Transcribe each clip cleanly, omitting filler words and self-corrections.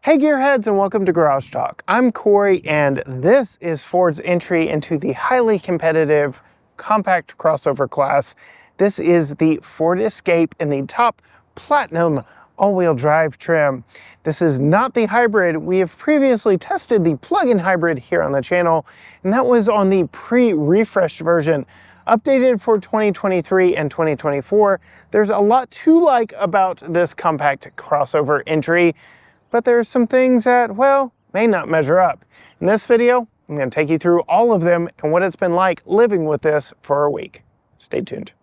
Hey gearheads, and welcome to Garage Talk. I'm Corey, and this is Ford's entry into the highly competitive compact crossover class. This is the Ford Escape in the top Platinum all-wheel drive trim. This is not the hybrid. We have previously tested the plug-in hybrid here on the channel, and that was on the pre-refreshed version. Updated for 2023 and 2024, there's a lot to like about this compact crossover entry, but there are some things that, well, may not measure up. In this video, I'm going to take you through all of them and what it's been like living with this for a week. Stay tuned.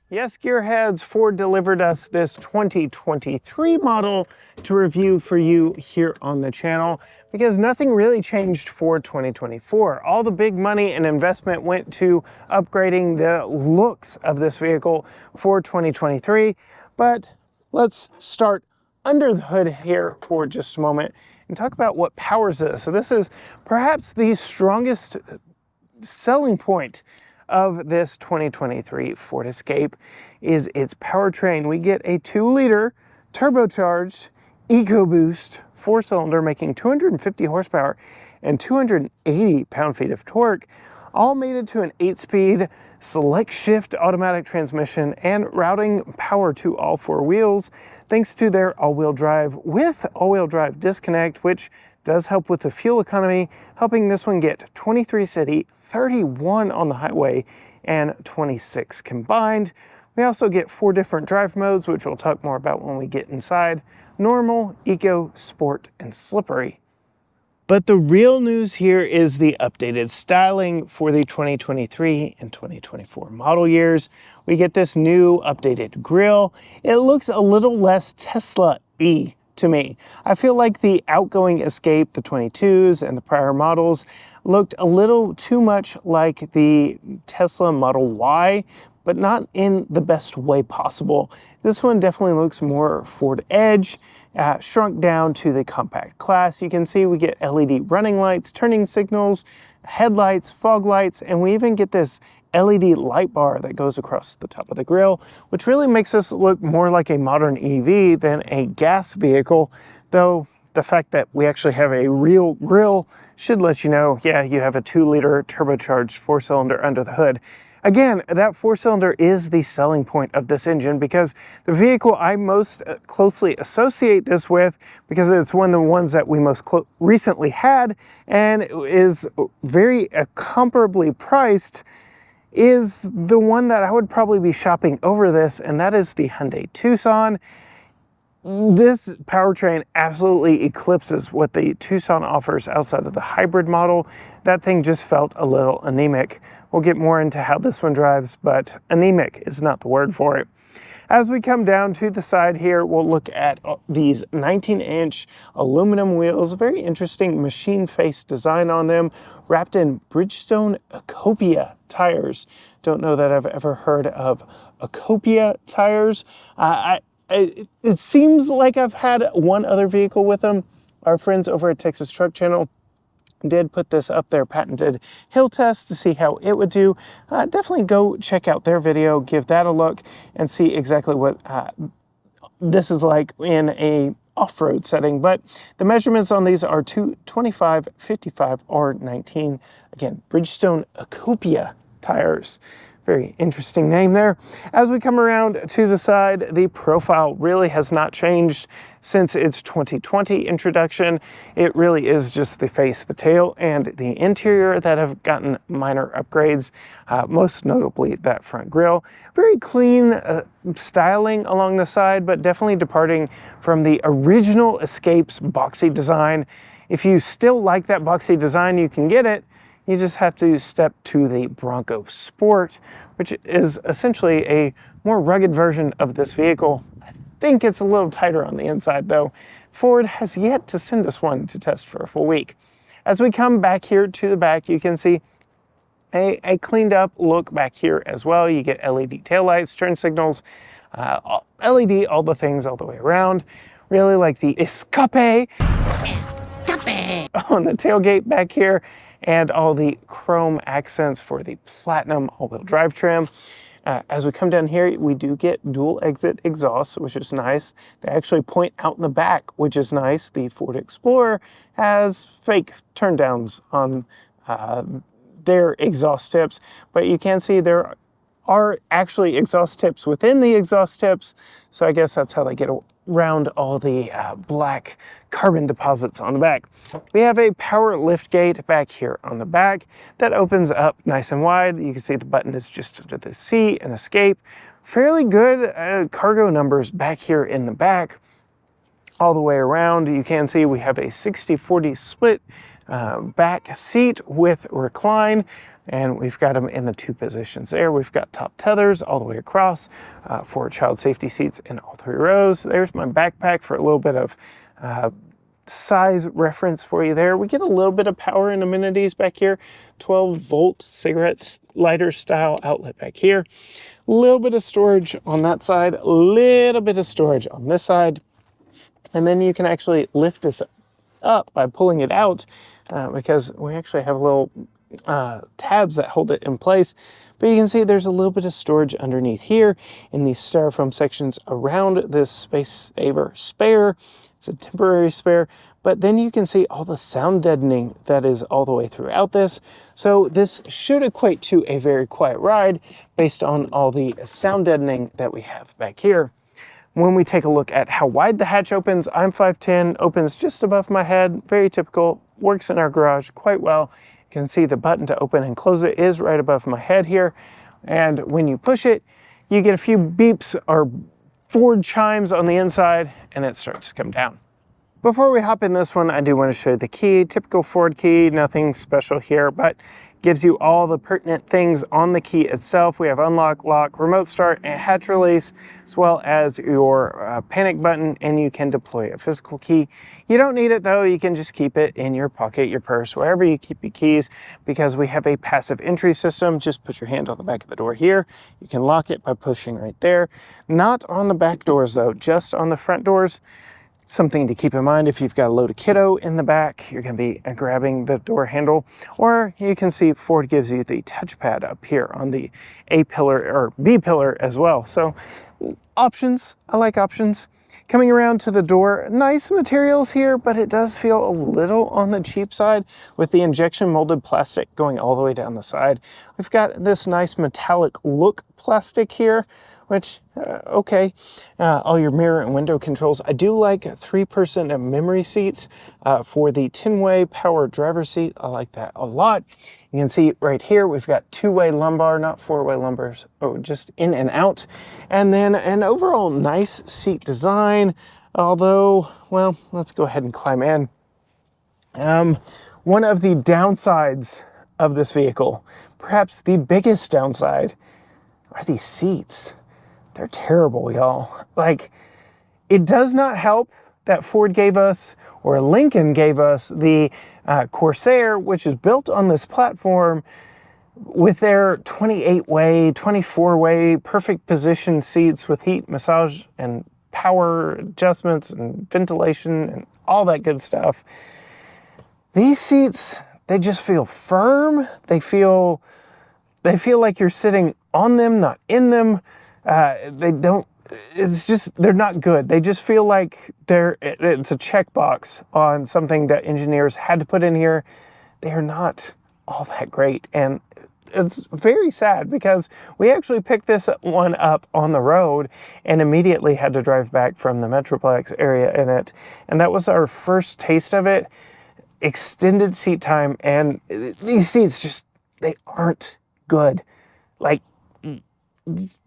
Yes, gearheads, Ford delivered us this 2023 model to review for you here on the channel because nothing really changed for 2024. All the big money and investment went to upgrading the looks of this vehicle for 2023. But let's start under the hood here for just a moment and talk about what powers this. So this is perhaps the strongest selling point of this 2023 Ford Escape is its powertrain. We get a 2-liter turbocharged EcoBoost 4-cylinder making 250 horsepower and 280 pound-feet of torque, all mated to an 8-speed SelectShift automatic transmission and routing power to all 4 wheels thanks to their all-wheel drive with all-wheel drive disconnect, which does help with the fuel economy, helping this one get 23 city, 31 on the highway, and 26 combined. We also get 4 different drive modes, which we'll talk more about when we get inside: normal, eco, sport, and slippery. But the real news here is the updated styling for the 2023 and 2024 model years. We get this new updated grille. It looks a little less Tesla-y to me. I feel like the outgoing Escape, the 22s and the prior models, looked a little too much like the Tesla Model Y, but not in the best way possible. This one definitely looks more Ford Edge, shrunk down to the compact class. You can see we get LED running lights, turning signals, headlights, fog lights, and we even get this LED light bar that goes across the top of the grille, which really makes this look more like a modern EV than a gas vehicle, though the fact that we actually have a real grille should let you know, yeah, you have a 2-liter turbocharged 4-cylinder under the hood. Again, that 4-cylinder is the selling point of this engine because the vehicle I most closely associate this with, because it's one of the ones that we most recently had and is very comparably priced, is the one that I would probably be shopping over this, and that is the Hyundai Tucson. This powertrain absolutely eclipses what the Tucson offers outside of the hybrid model. That thing just felt a little anemic. We'll get more into how this one drives, but anemic is not the word for it. As we come down to the side here, we'll look at these 19-inch aluminum wheels, very interesting machine face design on them, wrapped in Bridgestone Ecopia tires. Don't know that I've ever heard of Ecopia tires. It seems like I've had one other vehicle with them. Our friends over at Texas Truck Channel did put this up their patented hill test to see how it would do. Definitely go check out their video, give that a look, and see exactly what this is like in a off-road setting. But the measurements on these are 225, 55, or 19. Again, Bridgestone Ecopia tires. Very interesting name there. As we come around to the side, the profile really has not changed since its 2020 introduction. It really is just the face, the tail, and the interior that have gotten minor upgrades, most notably that front grille. Very clean styling along the side, but definitely departing from the original Escape's boxy design. If you still like that boxy design, you can get it. You just have to step to the Bronco Sport, which is essentially a more rugged version of this vehicle. I think it's a little tighter on the inside though. Ford has yet to send us one to test for a full week. As we come back here to the back, you can see a cleaned up look back here as well. You get LED taillights, turn signals, LED, all the things all the way around. Really like the Escape on the tailgate back here, and all the chrome accents for the Platinum all-wheel drive trim. As we come down here, we do get dual exit exhaust, which is nice. They actually point out in the back, which is nice. The Ford Explorer has fake turn downs on their exhaust tips, but you can see there are actually exhaust tips within the exhaust tips. So I guess that's how they get around all the black carbon deposits on the back. We have a power lift gate back here on the back that opens up nice and wide. You can see the button is just under the seat and escape. Fairly good cargo numbers back here in the back. All the way around, you can see we have a 60-40 split back seat with recline, and we've got them in the 2 positions there. We've got top tethers all the way across for child safety seats in all 3 rows. There's my backpack for a little bit of size reference for you there. We get a little bit of power and amenities back here. 12-volt cigarette lighter style outlet back here. A little bit of storage on that side, a little bit of storage on this side. And then you can actually lift this up by pulling it out because we actually have little tabs that hold it in place. But you can see there's a little bit of storage underneath here in these styrofoam sections around this space saver spare. It's a temporary spare, but then you can see all the sound deadening that is all the way throughout this. So this should equate to a very quiet ride based on all the sound deadening that we have back here. When we take a look at how wide the hatch opens, I'm 5'10", opens just above my head, very typical, works in our garage quite well. You can see the button to open and close it is right above my head here. And when you push it, you get a few beeps or Ford chimes on the inside and it starts to come down. Before we hop in this one, I do want to show you the key. Typical Ford key, nothing special here, but gives you all the pertinent things on the key itself. We have unlock, lock, remote start, and hatch release, as well as your panic button, and you can deploy a physical key. You don't need it though, you can just keep it in your pocket, your purse, wherever you keep your keys, because we have a passive entry system. Just put your hand on the back of the door here. You can lock it by pushing right there. Not on the back doors though, just on the front doors. Something to keep in mind if you've got a loaded kiddo in the back, you're going to be grabbing the door handle. Or you can see Ford gives you the touchpad up here on the A pillar or B pillar as well. So options, I like options. Coming around to the door, nice materials here, but it does feel a little on the cheap side with the injection molded plastic going all the way down the side. We've got this nice metallic look plastic here, which, okay, all your mirror and window controls. I do like 3-person memory seats for the 10-way power driver seat. I like that a lot. You can see right here, we've got 2-way lumbar, not 4-way lumbars, just in and out. And then an overall nice seat design, although, well, let's go ahead and climb in. One of the downsides of this vehicle, perhaps the biggest downside, are these seats. They're terrible, y'all. Like, it does not help that Ford gave us, or Lincoln gave us, the Corsair, which is built on this platform with their 28-way, 24-way, perfect position seats with heat, massage, and power adjustments, and ventilation, and all that good stuff. These seats, they just feel firm. They feel like you're sitting on them, not in them. It's just, they're not good. They just feel like it's a checkbox on something that engineers had to put in here. They are not all that great. And it's very sad because we actually picked this one up on the road and immediately had to drive back from the Metroplex area in it. And that was our first taste of it. Extended seat time, and these seats just, they aren't good. Like,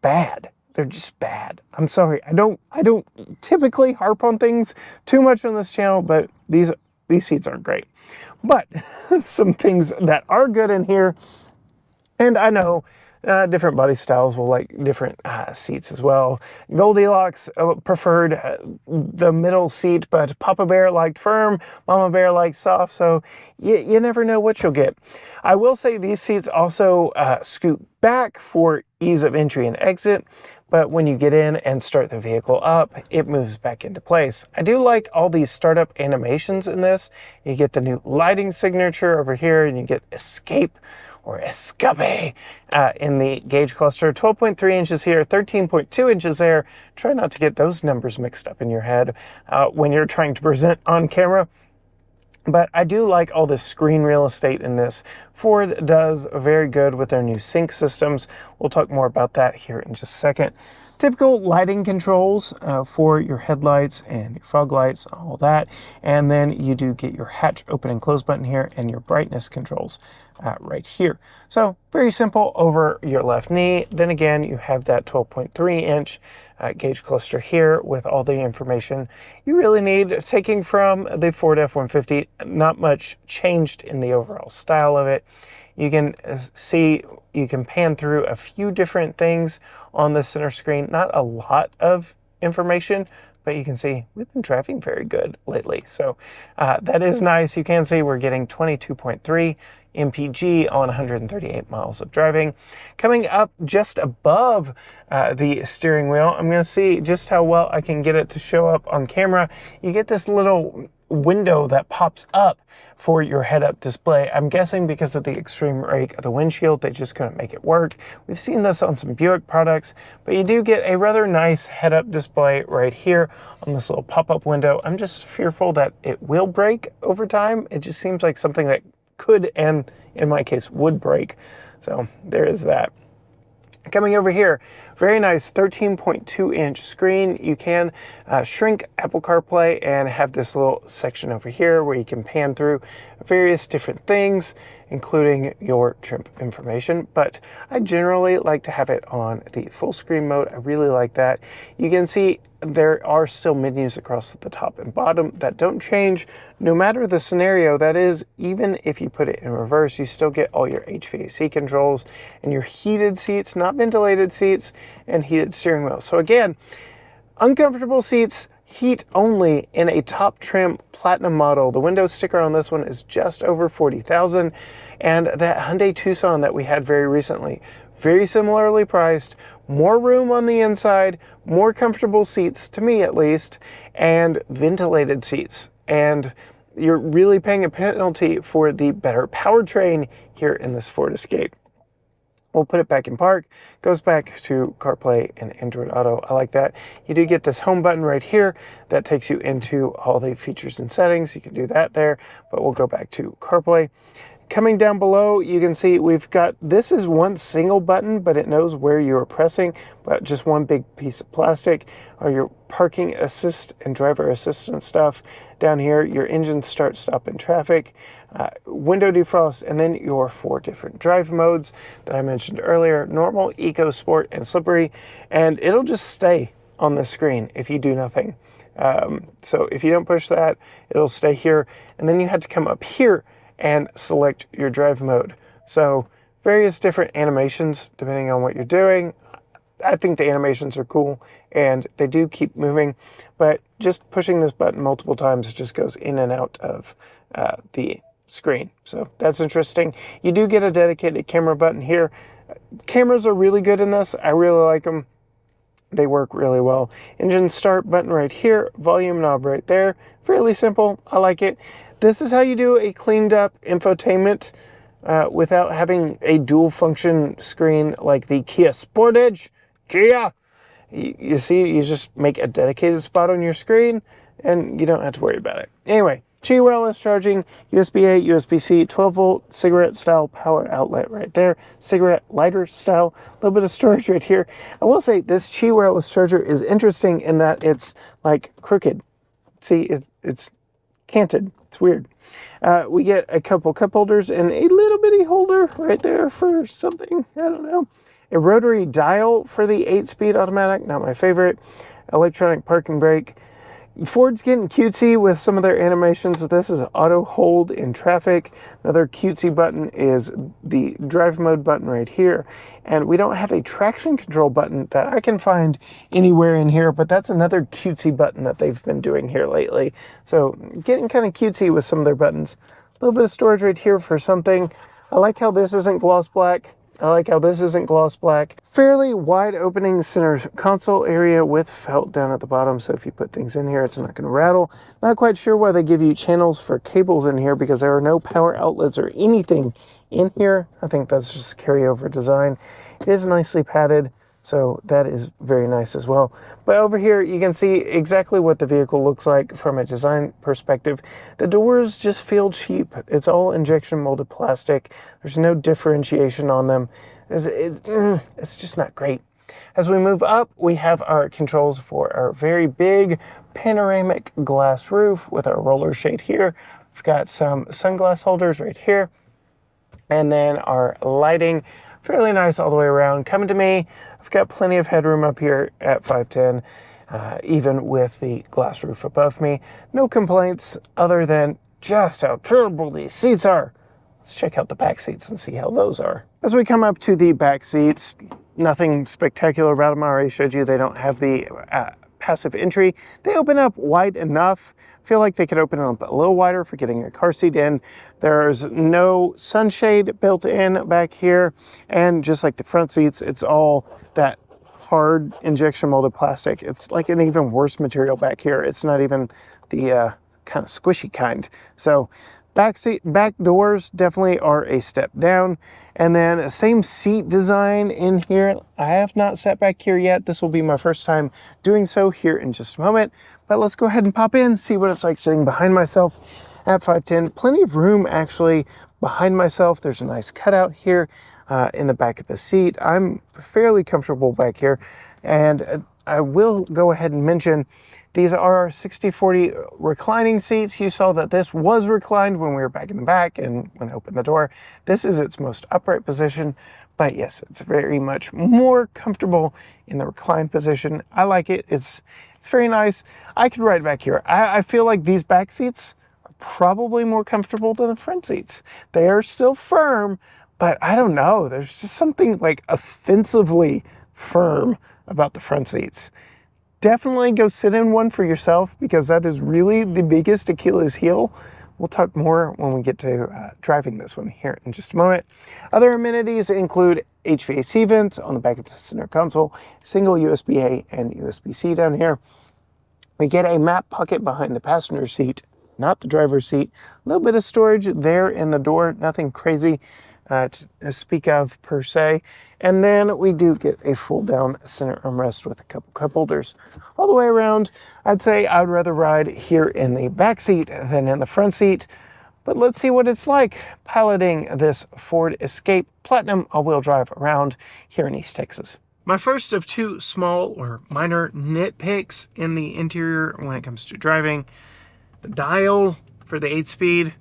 bad. They're just bad. I'm sorry. I don't typically harp on things too much on this channel, but these seats aren't great. But some things that are good in here, and I know different body styles will like different seats as well. Goldilocks preferred the middle seat, but Papa Bear liked firm, Mama Bear liked soft, so you never know what you'll get. I will say these seats also scoot back for ease of entry and exit, but when you get in and start the vehicle up, it moves back into place. I do like all these startup animations in this. You get the new lighting signature over here, and you get escape or escape in the gauge cluster. 12.3 inches here, 13.2 inches there. Try not to get those numbers mixed up in your head when you're trying to present on camera. But I do like all this screen real estate in this. Ford does very good with their new sync systems. We'll talk more about that here in just a second. Typical lighting controls for your headlights and your fog lights, all that. And then you do get your hatch open and close button here and your brightness controls right here. So very simple over your left knee. Then again, you have that 12.3 inch gauge cluster here with all the information you really need. Taking from the Ford F-150, not much changed in the overall style of it. You can see, you can pan through a few different things on the center screen. Not a lot of information, but you can see we've been driving very good lately. So that is nice. You can see we're getting 22.3 MPG on 138 miles of driving. Coming up just above the steering wheel, I'm going to see just how well I can get it to show up on camera. You get this little window that pops up for your head-up display. I'm guessing because of the extreme rake of the windshield, they just couldn't make it work. We've seen this on some Buick products, but you do get a rather nice head-up display right here on this little pop-up window. I'm just fearful that it will break over time. It just seems like something that could, and in my case, would break. So there is that. Coming over here, very nice 13.2 inch screen. You can shrink Apple CarPlay and have this little section over here where you can pan through various different things, including your trim information. But I generally like to have it on the full screen mode. I really like that. You can see there are still menus across the top and bottom that don't change no matter the scenario. That is, even if you put it in reverse, you still get all your HVAC controls and your heated seats, not ventilated seats, and heated steering wheel. So again, uncomfortable seats, heat only in a top trim platinum model. The window sticker on this one is just over 40,000, and that Hyundai Tucson that we had very recently, very similarly priced, more room on the inside, more comfortable seats, to me at least, and ventilated seats. And you're really paying a penalty for the better powertrain here in this Ford Escape. We'll put it back in park, goes back to CarPlay and Android Auto. I like that. You do get this home button right here that takes you into all the features and settings. You can do that there, but we'll go back to CarPlay. Coming down below, you can see we've got, this is one single button, but it knows where you're pressing, but just one big piece of plastic. Or your parking assist and driver assistance stuff. Down here, your engine start, stop in traffic, window defrost, and then your 4 different drive modes that I mentioned earlier: normal, eco, sport, and slippery. And it'll just stay on the screen if you do nothing. So if you don't push that, it'll stay here. And then you had to come up here and select your drive mode. So various different animations depending on what you're doing. I think the animations are cool and they do keep moving, but just pushing this button multiple times just goes in and out of the screen. So that's interesting. You do get a dedicated camera button here. Cameras are really good in this. I really like them. They work really well. Engine start button right here, volume knob right there. Fairly simple. I like it. This is how you do a cleaned up infotainment without having a dual function screen like the Kia Sportage. Kia! You see, you just make a dedicated spot on your screen and you don't have to worry about it. Anyway, Qi wireless charging, USB-A, USB-C, 12-volt cigarette style power outlet right there. Cigarette lighter style, a little bit of storage right here. I will say this Qi wireless charger is interesting in that it's like crooked. See, it's canted. It's weird. We get a couple cup holders and a little bitty holder right there for something, I don't know. A rotary dial for the 8-speed automatic, not my favorite. Electronic parking brake. Ford's getting cutesy with some of their animations. This is auto hold in traffic. Another cutesy button is the drive mode button right here. And we don't have a traction control button that I can find anywhere in here, but that's another cutesy button that they've been doing here lately. So getting kind of cutesy with some of their buttons. A little bit of storage right here for something. I like how this isn't gloss black. I like how this isn't gloss black. Fairly wide opening center console area with felt down at the bottom, so if you put things in here, it's not going to rattle. Not quite sure why they give you channels for cables in here, because there are no power outlets or anything in here. I think that's just carryover design. It is nicely padded, so that is very nice as well. But over here, you can see exactly what the vehicle looks like from a design perspective. The doors just feel cheap. It's all injection molded plastic. There's no differentiation on them. It's just not great. As we move up, we have our controls for our very big panoramic glass roof with our roller shade here. We've got some sunglass holders right here. And then our lighting, fairly nice all the way around. Coming to me, I've got plenty of headroom up here at 5'10", even with the glass roof above me. No complaints other than just how terrible these seats are. Let's check out the back seats and see how those are. As we come up to the back seats, nothing spectacular about them. I already showed you they don't have the passive entry. They open up wide enough. I feel like they could open up a little wider for getting a car seat in. There's no sunshade built in back here. And just like the front seats, it's all that hard injection molded plastic. It's like an even worse material back here. It's not even the kind of squishy kind. So back doors definitely are a step down. And then same seat design in here. I have not sat back here yet. This will be my first time doing so here in just a moment. But let's go ahead and pop in, see what it's like sitting behind myself at 5'10". Plenty of room actually behind myself. There's a nice cutout here in the back of the seat. I'm fairly comfortable back here. And I will go ahead and mention these are our 60/40 reclining seats. You saw that this was reclined when we were back in the back and when I opened the door. This is its most upright position, but yes, it's very much more comfortable in the reclined position. I like it. It's very nice. I could ride back here. I feel like these back seats are probably more comfortable than the front seats. They are still firm, but I don't know. There's just something like offensively firm about the front seats. Definitely go sit in one for yourself because that is really the biggest Achilles heel. We'll talk more when we get to driving this one here in just a moment. Other amenities include HVAC vents on the back of the center console, single USB-A and USB-C down here. We get a map pocket behind the passenger seat, not the driver's seat. A little bit of storage there in the door, nothing crazy to speak of per se. And then we do get a full down center armrest with a couple cup holders. All the way around, I'd say I would rather ride here in the back seat than in the front seat. But let's see what it's like piloting this Ford Escape Platinum all-wheel drive around here in East Texas. My first of two small or minor nitpicks in the interior when it comes to driving. The dial for the 8-speed.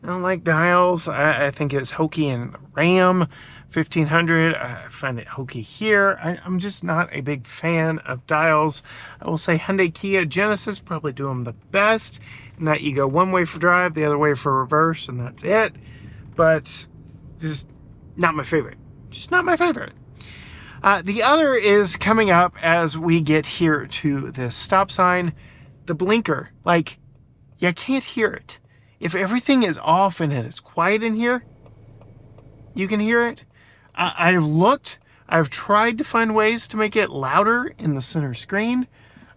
I don't like dials. I think it's hokey in the Ram 1500. I find it hokey here. I'm just not a big fan of dials. I will say Hyundai, Kia, Genesis probably do them the best in that you go one way for drive, the other way for reverse, and that's it. But just not my favorite. Just not my favorite. The other is coming up as we get here to this stop sign. The blinker. Like, you can't hear it. If everything is off and it is quiet in here, you can hear it. I've looked, I've tried to find ways to make it louder in the center screen.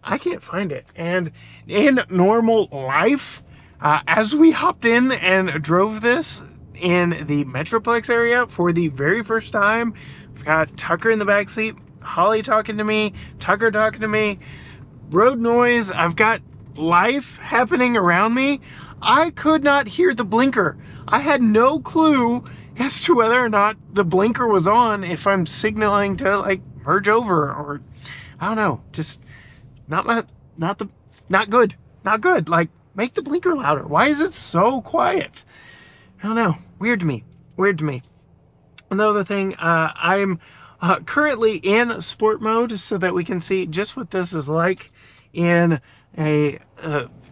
I can't find it. And in normal life, as we hopped in and drove this in the Metroplex area for the very first time, we've got Tucker in the back seat, Holly talking to me, Tucker talking to me, road noise, I've got life happening around me. I could not hear the blinker. I had no clue as to whether or not the blinker was on if I'm signaling to like merge over or I don't know, just not good. Like, make the blinker louder. Why is it so quiet? I don't know. Weird to me. Another thing, I'm currently in sport mode so that we can see just what this is like in a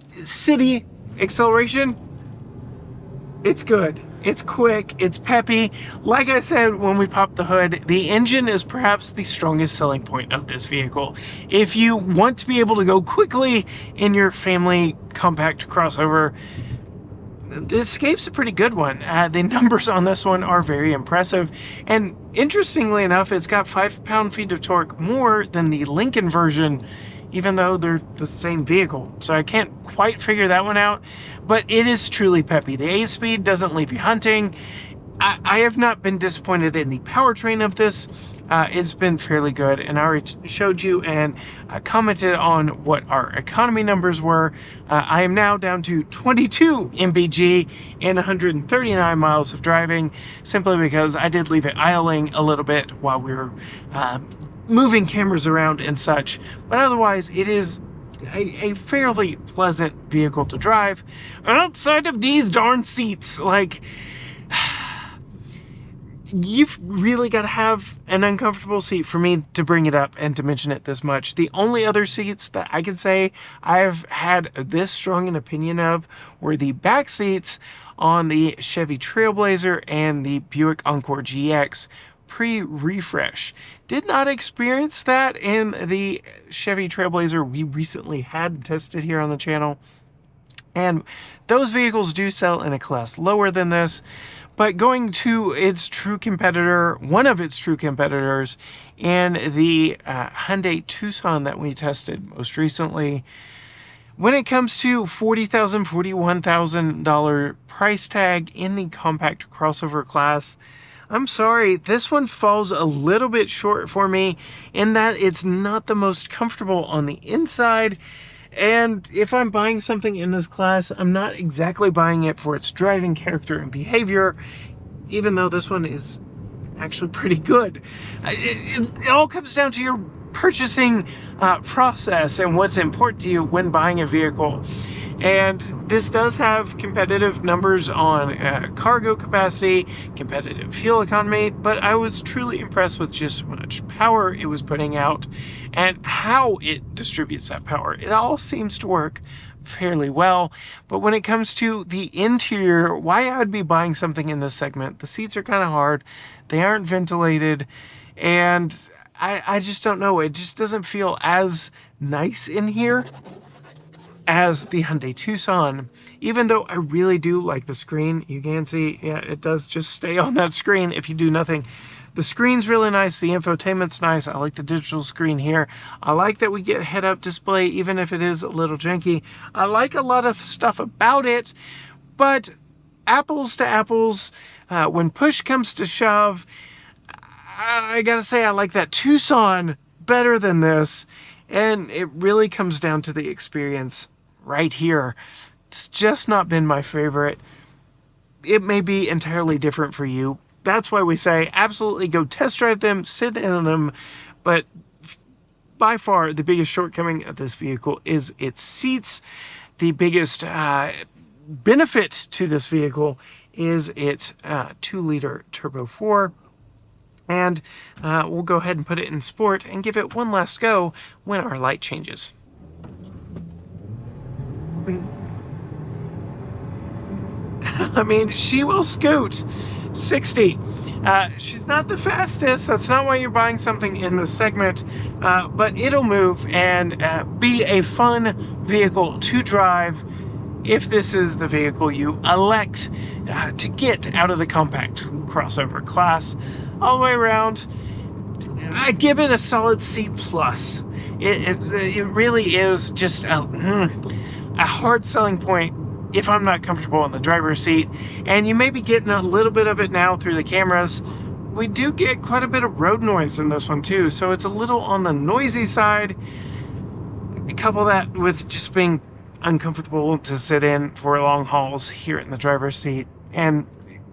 city acceleration. It's good. It's quick. It's peppy. Like I said when we popped the hood, the engine is perhaps the strongest selling point of this vehicle. If you want to be able to go quickly in your family compact crossover, the Escape's a pretty good one. The numbers on this one are very impressive. And interestingly enough, it's got 5 pound-feet of torque more than the Lincoln version, even though they're the same vehicle. So I can't quite figure that one out, but it is truly peppy. The 8-speed doesn't leave you hunting. I have not been disappointed in the powertrain of this. It's been fairly good, and I already showed you and commented on what our economy numbers were. I am now down to 22 mpg and 139 miles of driving, simply because I did leave it idling a little bit while we were moving cameras around and such. But otherwise, it is a fairly pleasant vehicle to drive. Outside of these darn seats, like, you've really got to have an uncomfortable seat for me to bring it up and to mention it this much. The only other seats that I can say I've had this strong an opinion of were the back seats on the Chevy Trailblazer and the Buick Encore GX pre-refresh. Did not experience that in the Chevy Trailblazer we recently had tested here on the channel. And those vehicles do sell in a class lower than this. But going to its true competitor, one of its true competitors, in the Hyundai Tucson that we tested most recently, when it comes to $40,000, $41,000 price tag in the compact crossover class, I'm sorry, this one falls a little bit short for me in that it's not the most comfortable on the inside. And if I'm buying something in this class, I'm not exactly buying it for its driving character and behavior, even though this one is actually pretty good. It all comes down to your purchasing process and what's important to you when buying a vehicle. And this does have competitive numbers on cargo capacity, competitive fuel economy, but I was truly impressed with just how much power it was putting out and how it distributes that power. It all seems to work fairly well, but when it comes to the interior, why I would be buying something in this segment, the seats are kind of hard, they aren't ventilated, and I just don't know, it just doesn't feel as nice in here as the Hyundai Tucson. Even though I really do like the screen, you can see, yeah, it does just stay on that screen if you do nothing. The screen's really nice, the infotainment's nice, I like the digital screen here. I like that we get head-up display even if it is a little janky. I like a lot of stuff about it, but apples to apples, when push comes to shove, I gotta say I like that Tucson better than this, and it really comes down to the experience right here. It's just not been my favorite. It may be entirely different for you. That's why we say absolutely go test drive them, sit in them, but by far the biggest shortcoming of this vehicle is its seats. The biggest benefit to this vehicle is its 2-liter Turbo 4. And we'll go ahead and put it in sport and give it one last go when our light changes. I mean, she will scoot 60. She's not the fastest. That's not why you're buying something in this segment, but it'll move and be a fun vehicle to drive if this is the vehicle you elect to get out of the compact crossover class. All the way around, I give it a solid C+. It really is just a hard selling point if I'm not comfortable in the driver's seat. And you may be getting a little bit of it now through the cameras. We do get quite a bit of road noise in this one too, so it's a little on the noisy side. Couple that with just being uncomfortable to sit in for long hauls here in the driver's seat, and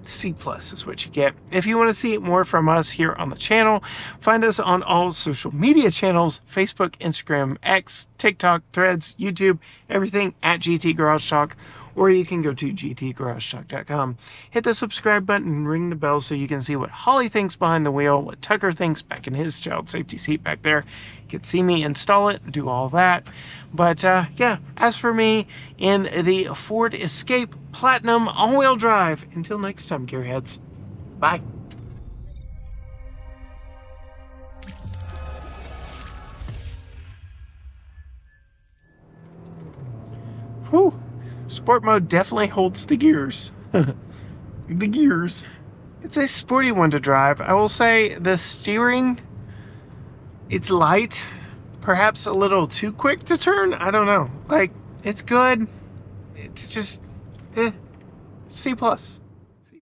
C+ is what you get. If you want to see more from us here on the channel, find us on all social media channels: Facebook, Instagram, X, TikTok, Threads, YouTube, everything at GT Garage Talk, or you can go to gtgaragetalk.com. Hit the subscribe button and ring the bell so you can see what Holly thinks behind the wheel, what Tucker thinks back in his child safety seat back there. You can see me install it and do all that. But yeah, as for me in the Ford Escape Platinum all-wheel drive, until next time, gearheads, bye. Whew. Sport mode definitely holds the gears. The gears. It's a sporty one to drive. I will say the steering, it's light, perhaps a little too quick to turn. I don't know. Like, it's good. It's just, C+.